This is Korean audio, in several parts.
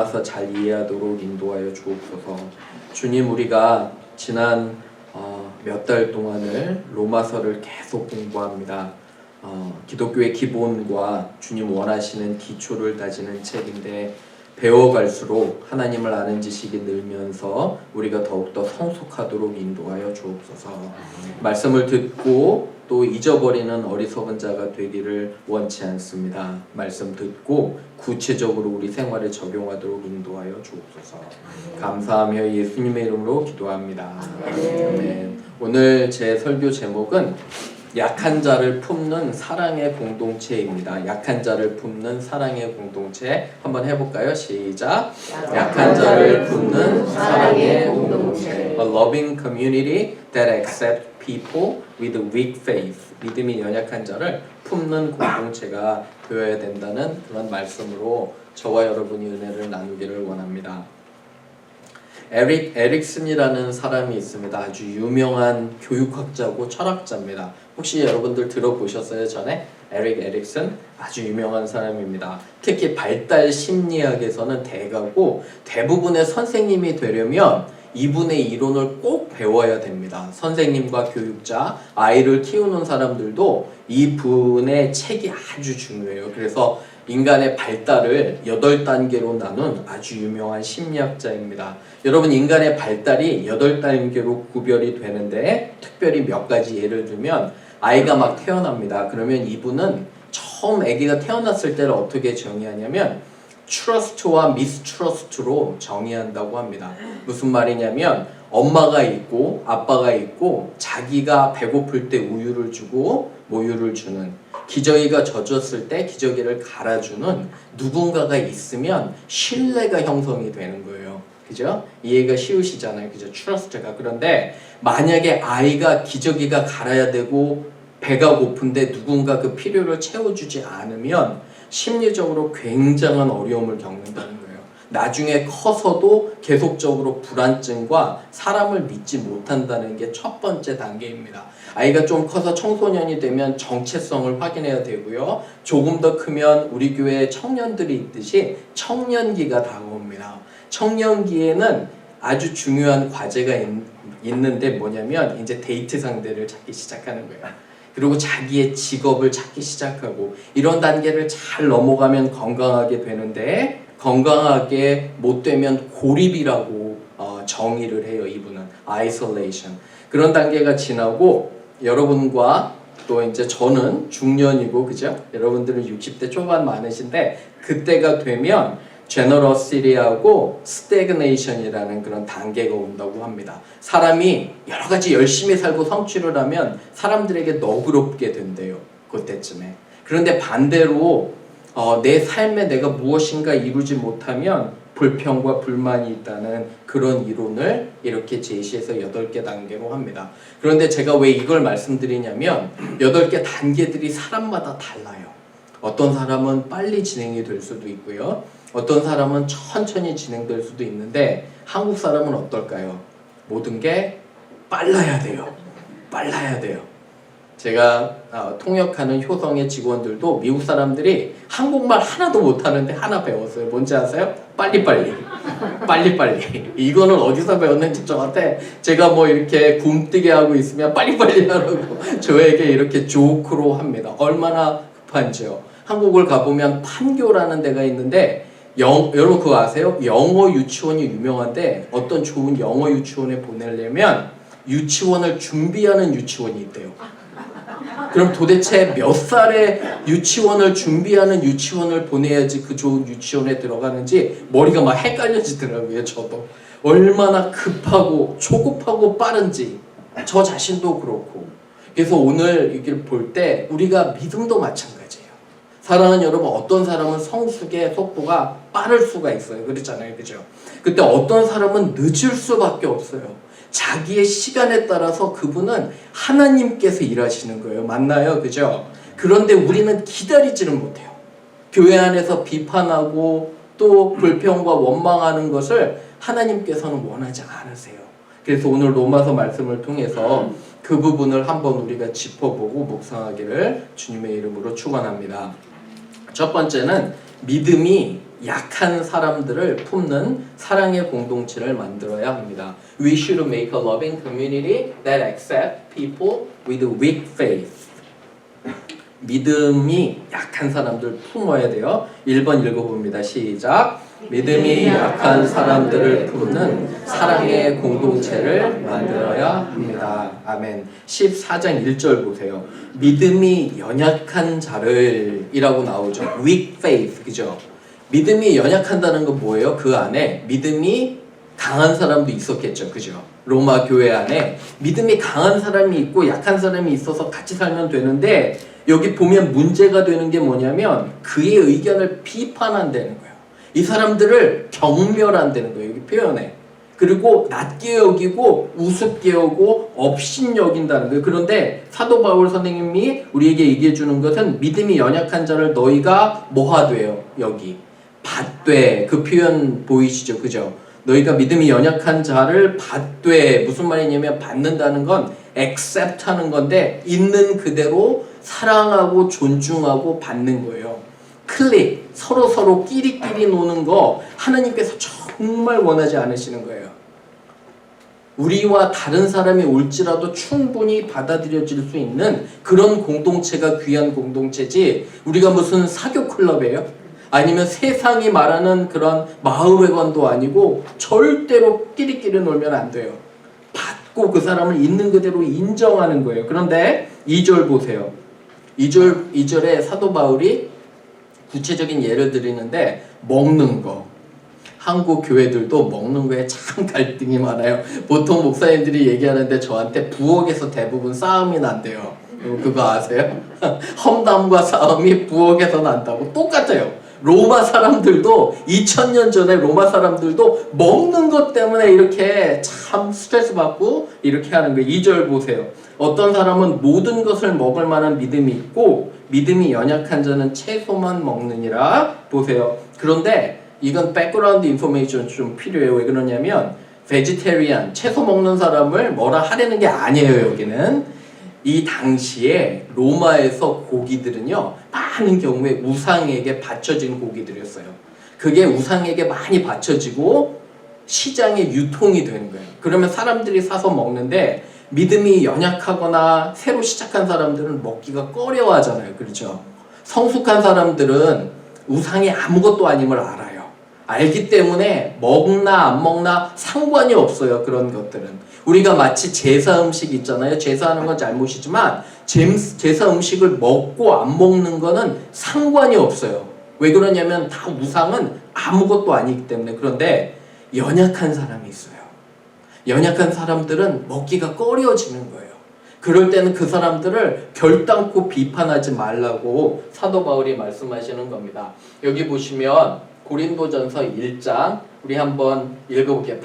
와서 잘 이해하도록 인도하여 주옵소서. 주님, 우리가 지난 몇 달 동안을 로마서를 계속 공부합니다. 기독교의 기본과 주님 원하시는 기초를 다지는 책인데 배워갈수록 하나님을 아는 지식이 늘면서 우리가 더욱더 성숙하도록 인도하여 주옵소서. 말씀을 듣고 또 잊어버리는 어리석은 자가 되기를 원치 않습니다. 말씀 듣고 구체적으로 우리 생활에 적용하도록 인도하여 주옵소서. 감사하며 예수님의 이름으로 기도합니다. 아멘. 오늘 제 설교 제목은 약한 자를 품는 사랑의 공동체입니다. 약한 자를 품는 사랑의 공동체 한번 해볼까요? 시작! 약한 자를 품는 사랑의 공동체. A loving community that accepts people with weak faith. 믿음이 연약한 자를 품는 공동체가 되어야 된다는 그런 말씀으로 저와 여러분이 은혜를 나누기를 원합니다. 에릭 에릭슨이라는 사람이 있습니다. 아주 유명한 교육학자고 철학자입니다. 혹시 여러분들 들어보셨어요? 전에? 에릭 에릭슨 아주 유명한 사람입니다. 특히 발달 심리학에서는 대가고 대부분의 선생님이 되려면 이분의 이론을 꼭 배워야 됩니다. 선생님과 교육자, 아이를 키우는 사람들도 이분의 책이 아주 중요해요. 그래서 인간의 발달을 8단계로 나눈 아주 유명한 심리학자입니다. 여러분, 인간의 발달이 8단계로 구별이 되는데 특별히 몇 가지 예를 들면 아이가 막 태어납니다. 그러면 이분은 처음 아기가 태어났을 때를 어떻게 정의하냐면 trust와 mistrust로 정의한다고 합니다. 무슨 말이냐면 엄마가 있고 아빠가 있고 자기가 배고플 때 우유를 주고 모유를 주는, 기저귀가 젖었을 때 기저귀를 갈아주는 누군가가 있으면 신뢰가 형성이 되는 거예요. 그죠? 이해가 쉬우시잖아요. 그죠? trust가. 그런데 만약에 아이가 기저귀가 갈아야 되고 배가 고픈데 누군가 그 필요를 채워주지 않으면 심리적으로 굉장한 어려움을 겪는다는 거예요. 나중에 커서도 계속적으로 불안증과 사람을 믿지 못한다는 게 첫 번째 단계입니다. 아이가 좀 커서 청소년이 되면 정체성을 확인해야 되고요. 조금 더 크면 우리 교회에 청년들이 있듯이 청년기가 다가옵니다. 청년기에는 아주 중요한 과제가 있는데 뭐냐면 이제 데이트 상대를 찾기 시작하는 거예요. 그리고 자기의 직업을 찾기 시작하고 이런 단계를 잘 넘어가면 건강하게 되는데 건강하게 못 되면 고립이라고 정의를 해요. 이분은 isolation. 그런 단계가 지나고 여러분과 또 이제 저는 중년이고 그죠? 여러분들은 60대 초반 많으신데 그때가 되면 generosity하고 stagnation이라는 그런 단계가 온다고 합니다. 사람이 여러 가지 열심히 살고 성취를 하면 사람들에게 너그럽게 된대요. 그때쯤에. 그런데 반대로 내 삶에 내가 무엇인가 이루지 못하면 불평과 불만이 있다는 그런 이론을 이렇게 제시해서 8개 단계로 합니다. 그런데 제가 왜 이걸 말씀드리냐면 8개 단계들이 사람마다 달라요. 어떤 사람은 빨리 진행이 될 수도 있고요. 어떤 사람은 천천히 진행될 수도 있는데 한국 사람은 어떨까요? 모든 게 빨라야 돼요. 빨라야 돼요. 제가 통역하는 효성의 직원들도 미국 사람들이 한국말 하나도 못하는데 하나 배웠어요. 뭔지 아세요? 빨리빨리. 빨리빨리. 이거는 어디서 배웠는지 저한테 제가 뭐 이렇게 굼뜨게 하고 있으면 빨리빨리 하라고 저에게 이렇게 조크로 합니다. 얼마나 급한지요. 한국을 가보면 판교라는 데가 있는데 여러분 그거 아세요? 영어 유치원이 유명한데 어떤 좋은 영어 유치원에 보내려면 유치원을 준비하는 유치원이 있대요. 그럼 도대체 몇 살에 유치원을 준비하는 유치원을 보내야지 그 좋은 유치원에 들어가는지 머리가 막 헷갈려지더라고요. 저도 얼마나 급하고 조급하고 빠른지 저 자신도 그렇고. 그래서 오늘 이걸 볼 때 우리가 믿음도 마찬가지예요. 사랑하는 여러분, 어떤 사람은 성숙의 속도가 빠를 수가 있어요. 그렇잖아요. 그죠? 그때 어떤 사람은 늦을 수밖에 없어요. 자기의 시간에 따라서 그분은 하나님께서 일하시는 거예요. 맞나요? 그죠? 그런데 우리는 기다리지는 못해요. 교회 안에서 비판하고 또 불평과 원망하는 것을 하나님께서는 원하지 않으세요. 그래서 오늘 로마서 말씀을 통해서 그 부분을 한번 우리가 짚어보고 묵상하기를 주님의 이름으로 축원합니다. 첫 번째는 믿음이 약한 사람들을 품는 사랑의 공동체를 만들어야 합니다. We should make a loving community that accepts people with weak faith. 믿음이 약한 사람들 품어야 돼요. 1번 읽어봅니다. 시작. 믿음이 약한 사람들을 품는 사랑의 공동체를 만들어야 합니다. 아멘. 14장 1절 보세요. 믿음이 연약한 자를 이라고 나오죠. weak faith, 그죠? 믿음이 연약한다는 건 뭐예요? 그 안에 믿음이 강한 사람도 있었겠죠. 그죠? 로마 교회 안에 믿음이 강한 사람이 있고 약한 사람이 있어서 같이 살면 되는데, 여기 보면 문제가 되는 게 뭐냐면 그의 의견을 비판한다는 거예요. 이 사람들을 경멸한다는 거예요. 여기 표현에. 그리고 낮게 여기고 우습게 여기고 업신여긴다는 거예요. 그런데 사도 바울 선생님이 우리에게 얘기해 주는 것은 믿음이 연약한 자를 너희가 뭐하돼요? 여기 받되. 그 표현 보이시죠? 그죠? 너희가 믿음이 연약한 자를 받되. 무슨 말이냐면 받는다는 건 accept 하는 건데 있는 그대로 사랑하고 존중하고 받는 거예요. 클릭, 서로 끼리끼리 노는 거 하나님께서 정말 원하지 않으시는 거예요. 우리와 다른 사람이 올지라도 충분히 받아들여질 수 있는 그런 공동체가 귀한 공동체지, 우리가 무슨 사교 클럽이에요? 아니면 세상이 말하는 그런 마을회관도 아니고 절대로 끼리끼리 놀면 안 돼요. 받고 그 사람을 있는 그대로 인정하는 거예요. 그런데 2절 보세요. 2절에 사도 바울이 구체적인 예를 드리는데, 먹는 거. 한국 교회들도 먹는 거에 참 갈등이 많아요. 보통 목사님들이 얘기하는데 저한테 부엌에서 대부분 싸움이 난대요. 그거 아세요? 험담과 싸움이 부엌에서 난다고. 똑같아요. 로마 사람들도 2000년 전에 로마 사람들도 먹는 것 때문에 이렇게 참 스트레스 받고 이렇게 하는 거예요. 2절 보세요. 어떤 사람은 모든 것을 먹을 만한 믿음이 있고 믿음이 연약한 자는 채소만 먹느니라. 보세요. 그런데 이건 백그라운드 인포메이션 좀 필요해요. 왜 그러냐면 베지테리안, 채소 먹는 사람을 뭐라 하려는 게 아니에요. 여기는 이 당시에 로마에서 고기들은요, 많은 경우에 우상에게 바쳐진 고기들이었어요. 그게 우상에게 많이 바쳐지고 시장에 유통이 되는 거예요. 그러면 사람들이 사서 먹는데 믿음이 연약하거나 새로 시작한 사람들은 먹기가 꺼려하잖아요. 그렇죠? 성숙한 사람들은 우상이 아무것도 아님을 알아요. 알기 때문에 먹나 안 먹나 상관이 없어요. 그런 것들은. 우리가 마치 제사 음식 있잖아요. 제사하는 건 잘못이지만 제사 음식을 먹고 안 먹는 거는 상관이 없어요. 왜 그러냐면 다 우상은 아무것도 아니기 때문에. 그런데 연약한 사람이 있어요. 연약한 사람들은 먹기가 꺼려지는 거예요. 그럴 때는 그 사람들을 결단코 비판하지 말라고 사도 바울이 말씀하시는 겁니다. 여기 보시면 고린도전서 1장 우리 한번 읽어볼게요.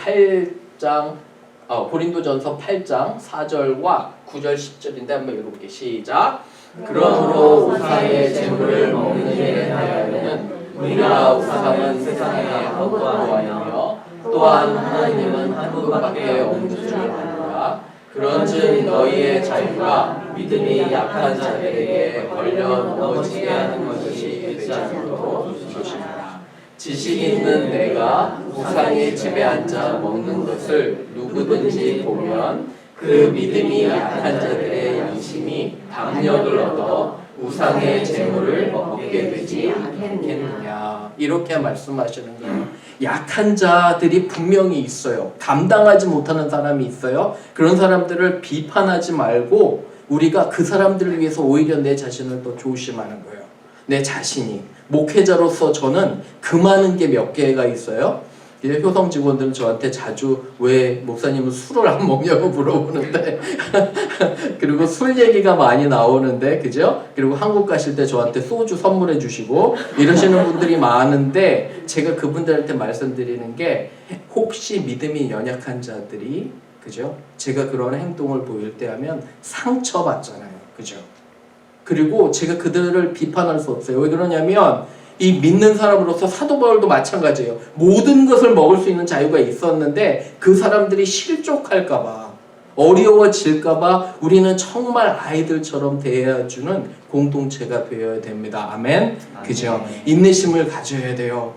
고린도전서 8장 4절과 9절 10절인데 한번 읽어볼게요. 시작. 그러므로 우상의 재물을 먹는 일에 대하여는 우리가 우상은 세상에 거부하며 또한 하나님은 한 분밖에 없는 줄 아노라. 그런즉 너희의 자유가 믿음이 약한 자들에게 걸려 넘어지게 하는 것이 되지 않도록 조심하라. 지식 있는 내가 우상의 집에 앉아 먹는 것을 누구든지 보면 그 믿음이 약한 자들의 양심이 담력을 얻어 우상의 재물을 먹게 되지 않겠느냐. 이렇게 말씀하시는 거예요. 약한 자들이 분명히 있어요. 감당하지 못하는 사람이 있어요. 그런 사람들을 비판하지 말고 우리가 그 사람들을 위해서 오히려 내 자신을 더 조심하는 거예요. 내 자신이. 목회자로서 저는 그 많은 게 몇 개가 있어요. 효성 직원들은 저한테 자주 왜 목사님은 술을 안 먹냐고 물어보는데 그리고 술 얘기가 많이 나오는데, 그죠? 그리고 한국 가실 때 저한테 소주 선물해 주시고 이러시는 분들이 많은데, 제가 그분들한테 말씀드리는 게, 혹시 믿음이 연약한 자들이, 그죠? 제가 그런 행동을 보일 때 하면 상처받잖아요. 그죠? 그리고 제가 그들을 비판할 수 없어요. 왜 그러냐면 이 믿는 사람으로서 사도 바울도 마찬가지예요. 모든 것을 먹을 수 있는 자유가 있었는데 그 사람들이 실족할까봐, 어려워질까봐 우리는 정말 아이들처럼 대해주는 공동체가 되어야 됩니다. 아멘? 그죠? 인내심을 가져야 돼요.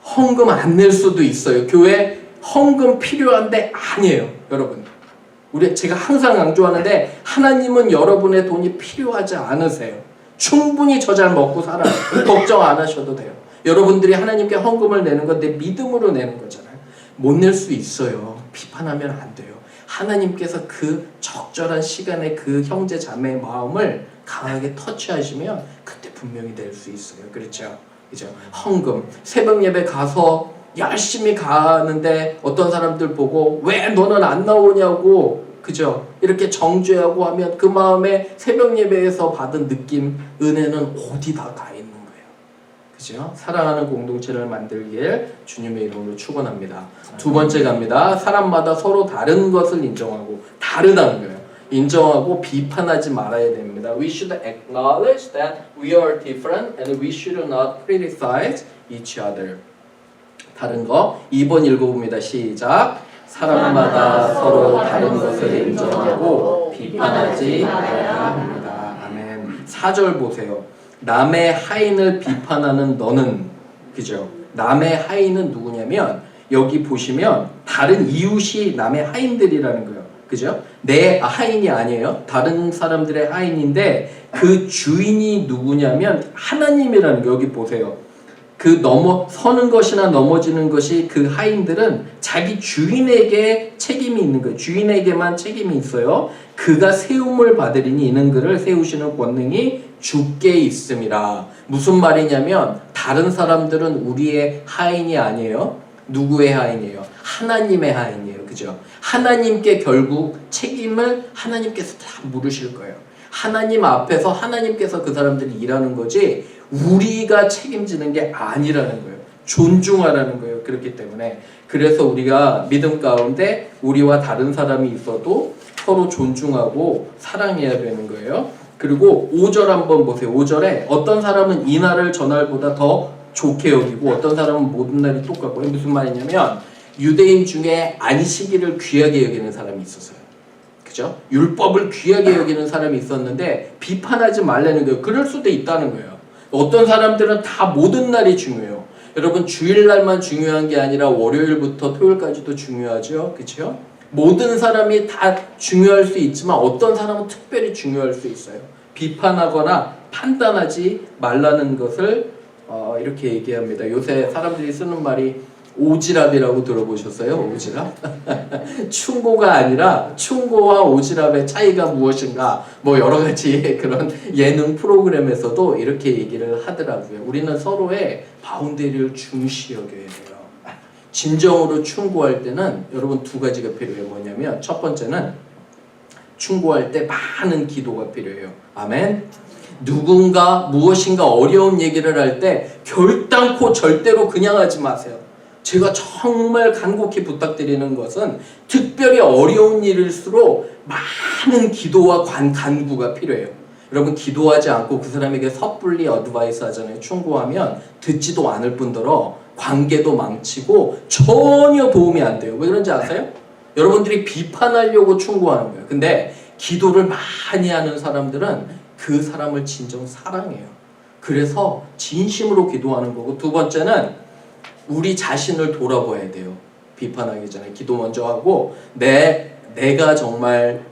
헌금 안 낼 수도 있어요. 교회 헌금 필요한데 아니에요, 여러분. 제가 항상 강조하는데 하나님은 여러분의 돈이 필요하지 않으세요. 충분히 저 잘 먹고 살아요. 걱정 안 하셔도 돼요. 여러분들이 하나님께 헌금을 내는 건 내 믿음으로 내는 거잖아요. 못 낼 수 있어요. 비판하면 안 돼요. 하나님께서 그 적절한 시간에 그 형제 자매의 마음을 강하게 터치하시면 그때 분명히 낼 수 있어요. 그렇죠? 그죠? 헌금, 새벽 예배 가서 열심히 가는데 어떤 사람들 보고 왜 너는 안 나오냐고, 그죠? 이렇게 정죄하고 하면 그 마음에 새벽 예배에서 받은 느낌, 은혜는 어디 다 가 있는 거예요. 그죠? 사랑하는 공동체를 만들길 주님의 이름으로 축원합니다. 두 번째 갑니다. 사람마다 서로 다른 것을 인정하고, 다르다는 거예요. 인정하고 비판하지 말아야 됩니다. We should acknowledge that we are different and we should not criticize each other. 다른 거 2번 읽어봅니다. 시작. 사람마다 서로 다른 것을 인정하고 비판하지 말아야 합니다. 아멘. 4절 보세요. 남의 하인을 비판하는 너는, 그죠? 남의 하인은 누구냐면 여기 보시면 다른 이웃이 남의 하인들이라는 거예요. 그죠? 내 하인이 아니에요. 다른 사람들의 하인인데 그 주인이 누구냐면 하나님이라는 거. 여기 보세요. 그 서는 것이나 넘어지는 것이 그 하인들은 자기 주인에게 책임이 있는 거예요. 주인에게만 책임이 있어요. 그가 세움을 받으리니 이는 그를 세우시는 권능이 주께 있음이라. 무슨 말이냐면 다른 사람들은 우리의 하인이 아니에요. 누구의 하인이에요? 하나님의 하인이에요. 그죠? 하나님께 결국 책임을 하나님께서 다 물으실 거예요. 하나님 앞에서 하나님께서 그 사람들이 일하는 거지 우리가 책임지는 게 아니라는 거예요. 존중하라는 거예요. 그렇기 때문에 그래서 우리가 믿음 가운데 우리와 다른 사람이 있어도 서로 존중하고 사랑해야 되는 거예요. 그리고 5절 한번 보세요. 5절에 어떤 사람은 이날을 저날보다 더 좋게 여기고 어떤 사람은 모든 날이 똑같고, 무슨 말이냐면 유대인 중에 안식일을 귀하게 여기는 사람이 있었어요. 그죠? 율법을 귀하게 여기는 사람이 있었는데 비판하지 말라는 거예요. 그럴 수도 있다는 거예요. 어떤 사람들은 다 모든 날이 중요해요. 여러분 주일날만 중요한 게 아니라 월요일부터 토요일까지도 중요하죠. 그렇죠? 모든 사람이 다 중요할 수 있지만 어떤 사람은 특별히 중요할 수 있어요. 비판하거나 판단하지 말라는 것을 이렇게 얘기합니다. 요새 사람들이 쓰는 말이 오지랖이라고 들어보셨어요? 오지랖? 충고가 아니라 충고와 오지랖의 차이가 무엇인가, 뭐 여러 가지 그런 예능 프로그램에서도 이렇게 얘기를 하더라고요. 우리는 서로의 바운더리를 중시 여겨야 돼요. 진정으로 충고할 때는 여러분 두 가지가 필요해요. 뭐냐면 첫 번째는 충고할 때 많은 기도가 필요해요. 아멘. 누군가 무엇인가 어려운 얘기를 할 때 결단코 절대로 그냥 하지 마세요. 제가 정말 간곡히 부탁드리는 것은 특별히 어려운 일일수록 많은 기도와 간구가 필요해요. 여러분 기도하지 않고 그 사람에게 섣불리 어드바이스 하잖아요. 충고하면 듣지도 않을 뿐더러 관계도 망치고 전혀 도움이 안 돼요. 왜 그런지 아세요? 여러분들이 비판하려고 충고하는 거예요. 근데 기도를 많이 하는 사람들은 그 사람을 진정 사랑해요. 그래서 진심으로 기도하는 거고, 두 번째는 우리 자신을 돌아봐야 돼요. 비판하기 전에 기도 먼저 하고 내가 정말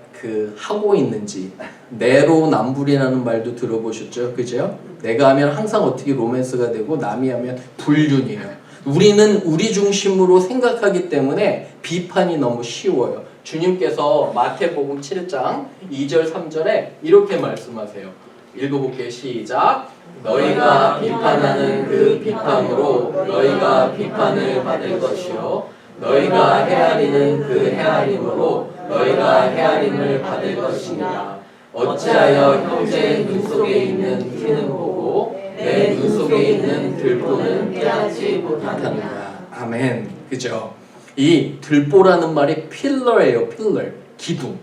하고 있는지. 내로남불이라는 말도 들어보셨죠? 그죠? 내가 하면 항상 어떻게 로맨스가 되고 남이 하면 불륜이에요. 우리는 우리 중심으로 생각하기 때문에 비판이 너무 쉬워요. 주님께서 마태복음 7장 2절 3절에 이렇게 말씀하세요. 읽어볼게요. 시작. 너희가 비판하는 그 비판으로 너희가 비판을 받을 것이요 너희가 헤아리는 그 헤아림으로 너희가 헤아림을 받을 것이니라. 어찌하여 형제의 눈 속에 있는 티는 보고 내 눈 속에 있는 들보는 깨닫지 못하느냐. 아멘. 그죠? 이 들보라는 말이 필러예요. 필러. 기둥.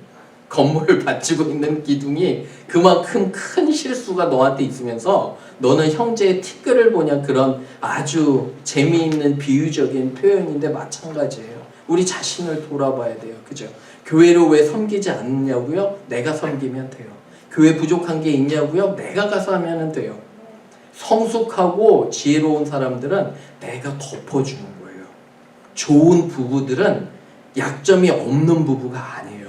건물을 받치고 있는 기둥이 그만큼 큰 실수가 너한테 있으면서 너는 형제의 티끌을 보냐, 그런 아주 재미있는 비유적인 표현인데 마찬가지예요. 우리 자신을 돌아봐야 돼요. 그죠? 교회를 왜 섬기지 않느냐고요? 내가 섬기면 돼요. 교회 부족한 게 있냐고요? 내가 가서 하면 돼요. 성숙하고 지혜로운 사람들은 내가 덮어주는 거예요. 좋은 부부들은 약점이 없는 부부가 아니에요.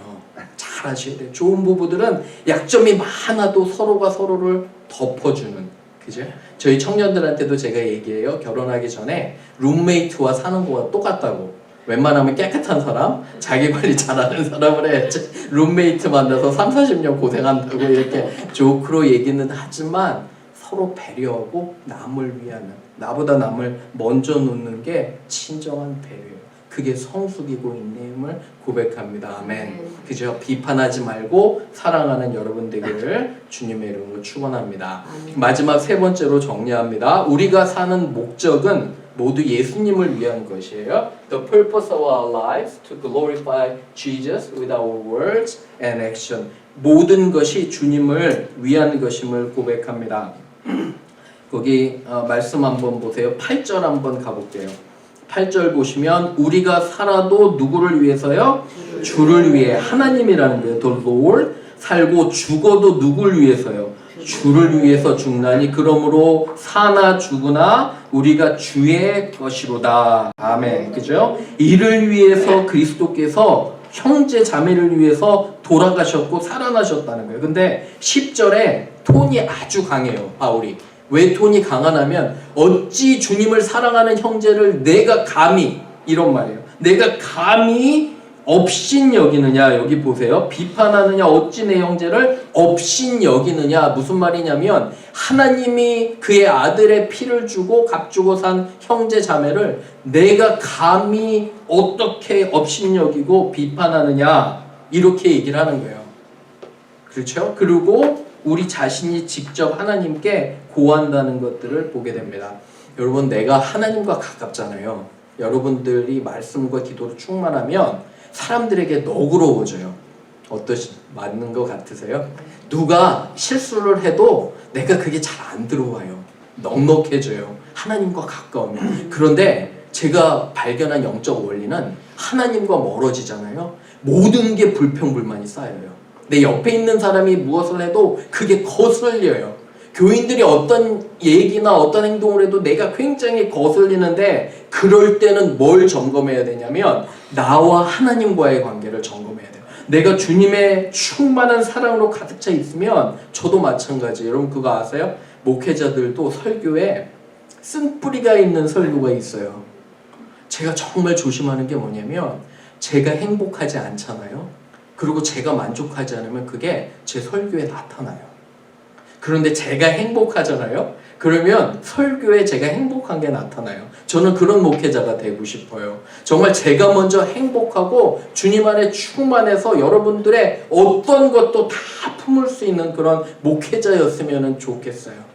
잘 아셔야 돼요. 좋은 부부들은 약점이 많아도 서로가 서로를 덮어주는, 그죠? 저희 청년들한테도 제가 얘기해요. 결혼하기 전에 룸메이트와 사는 거와 똑같다고. 웬만하면 깨끗한 사람, 자기 관리 잘하는 사람을 해야지 룸메이트 만나서 30-40년 고생한다고 이렇게 조크로 얘기는 하지만 서로 배려하고 남을 위하는, 나보다 남을 먼저 놓는 게 진정한 배려예요. 그게 성숙이고 인내임을 고백합니다. 아멘. 그죠? 비판하지 말고 사랑하는 여러분 되기를 주님의 이름으로 축원합니다. 마지막 세 번째로 정리합니다. 우리가 사는 목적은 모두 예수님을 위한 것이에요. The purpose of our lives to glorify Jesus with our words and action. 모든 것이 주님을 위한 것임을 고백합니다. 거기 말씀 한번 보세요. 8절 한번 가볼게요. 8절 보시면 우리가 살아도 누구를 위해서요? 주를 위해. 하나님이라는 거예요. The Lord. 살고 죽어도 누구를 위해서요? 주를 위해서 죽나니 그러므로 사나 죽으나 우리가 주의 것이로다. 아멘. 그죠? 이를 위해서 그리스도께서 형제 자매를 위해서 돌아가셨고 살아나셨다는 거예요. 근데 10절에 톤이 아주 강해요. 바울이. 왜 톤이 강하냐면 어찌 주님을 사랑하는 형제를 내가 감히, 이런 말이에요. 내가 감히 업신 여기느냐. 여기 보세요. 비판하느냐. 어찌 내 형제를 업신 여기느냐. 무슨 말이냐면 하나님이 그의 아들의 피를 주고 값주고 산 형제 자매를 내가 감히 어떻게 업신 여기고 비판하느냐. 이렇게 얘기를 하는 거예요. 그렇죠? 그리고 우리 자신이 직접 하나님께 고한다는 것들을 보게 됩니다. 여러분, 내가 하나님과 가깝잖아요. 여러분들이 말씀과 기도로 충만하면 사람들에게 너그러워져요. 맞는 것 같으세요? 누가 실수를 해도 내가 그게 잘 안 들어와요. 넉넉해져요. 하나님과 가까우면. 그런데 제가 발견한 영적 원리는 하나님과 멀어지잖아요. 모든 게 불평불만이 쌓여요. 내 옆에 있는 사람이 무엇을 해도 그게 거슬려요. 교인들이 어떤 얘기나 어떤 행동을 해도 내가 굉장히 거슬리는데 그럴 때는 뭘 점검해야 되냐면 나와 하나님과의 관계를 점검해야 돼요. 내가 주님의 충만한 사랑으로 가득 차 있으면 저도 마찬가지예요. 여러분 그거 아세요? 목회자들도 설교에 쓴뿌리가 있는 설교가 있어요. 제가 정말 조심하는 게 뭐냐면 제가 행복하지 않잖아요. 그리고 제가 만족하지 않으면 그게 제 설교에 나타나요. 그런데 제가 행복하잖아요. 그러면 설교에 제가 행복한 게 나타나요. 저는 그런 목회자가 되고 싶어요. 정말 제가 먼저 행복하고 주님 안에 충만해서 여러분들의 어떤 것도 다 품을 수 있는 그런 목회자였으면 좋겠어요.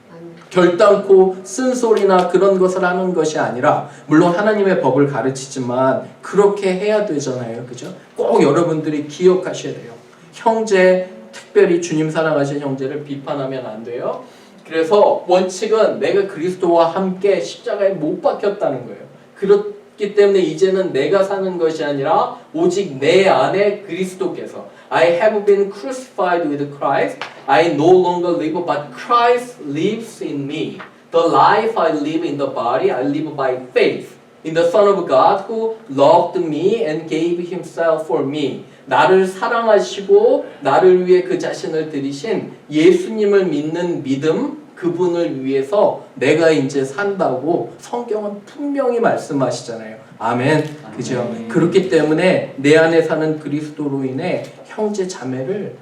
결단코 쓴소리나 그런 것을 하는 것이 아니라, 물론 하나님의 법을 가르치지만 그렇게 해야 되잖아요. 그죠? 꼭 여러분들이 기억하셔야 돼요. 형제, 특별히 주님 사랑하신 형제를 비판하면 안 돼요. 그래서 원칙은 내가 그리스도와 함께 십자가에 못 박혔다는 거예요. 그렇기 때문에 이제는 내가 사는 것이 아니라 오직 내 안에 그리스도께서, I have been crucified with Christ. I no longer live, but Christ lives in me. The life I live in the body, I live by faith in the Son of God who loved me and gave himself for me. 나를 사랑하시고 나를 위해 그 자신을 드리신 예수님을 믿는 믿음, 그분을 위해서 내가 이제 산다고 성경은 분명히 말씀하시잖아요. 아멘. 그죠? 그렇기 때문에 내 안에 사는 그리스도로 인해 형제 자매를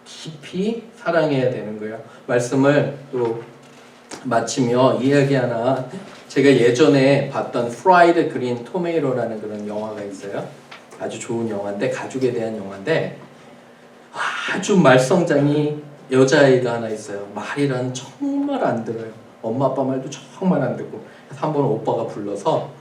깊이 사랑해야 되는 거예요. 말씀을 또 마치며 이야기 하나, 제가 예전에 봤던 프라이드 그린 토메이로라는 그런 영화가 있어요. 아주 좋은 영화인데, 가족에 대한 영화인데 아주 말썽장이 여자아이가 하나 있어요. 말이란 정말 안 들어요. 엄마 아빠 말도 정말 안 듣고. 그래서 한번 오빠가 불러서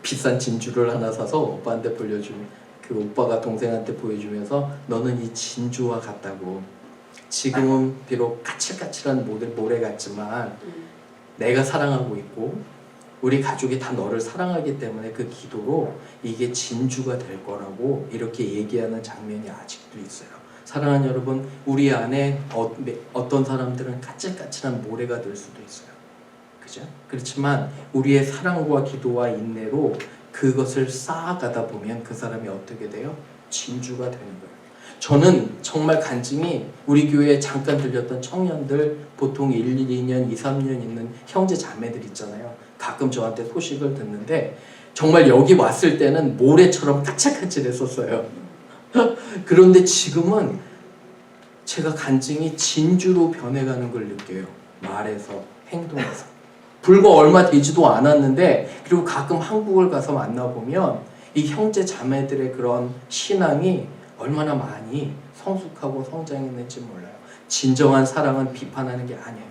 비싼 진주를 하나 사서 오빠한테 불려주면, 그 오빠가 동생한테 보여주면서 너는 이 진주와 같다고. 지금은 비록 까칠까칠한 모래 같지만 내가 사랑하고 있고 우리 가족이 다 너를 사랑하기 때문에 그 기도로 이게 진주가 될 거라고 이렇게 얘기하는 장면이 아직도 있어요. 사랑하는 여러분, 우리 안에 어떤 사람들은 까칠까칠한 모래가 될 수도 있어요. 그죠? 그렇지만 우리의 사랑과 기도와 인내로 그것을 쌓아가다 보면 그 사람이 어떻게 돼요? 진주가 되는 거예요. 저는 정말 간증이 우리 교회에 잠깐 들렸던 청년들, 보통 1, 2년, 2, 3년 있는 형제 자매들 있잖아요. 가끔 저한테 소식을 듣는데 정말 여기 왔을 때는 모래처럼 까칠까칠했었어요. 그런데 지금은 제가 간증이 진주로 변해가는 걸 느껴요. 말에서, 행동에서. 불과 얼마 되지도 않았는데, 그리고 가끔 한국을 가서 만나보면 이 형제 자매들의 그런 신앙이 얼마나 많이 성숙하고 성장했는지 몰라요. 진정한 사랑은 비판하는 게 아니에요.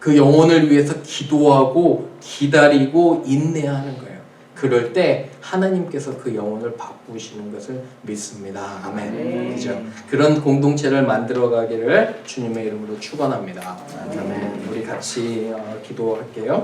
그 영혼을 위해서 기도하고 기다리고 인내하는 거예요. 그럴 때 하나님께서 그 영혼을 바꾸시는 것을 믿습니다. 아멘. 그죠? 그런 공동체를 만들어 가기를 주님의 이름으로 축원합니다. 아멘. 우리 같이 기도할게요.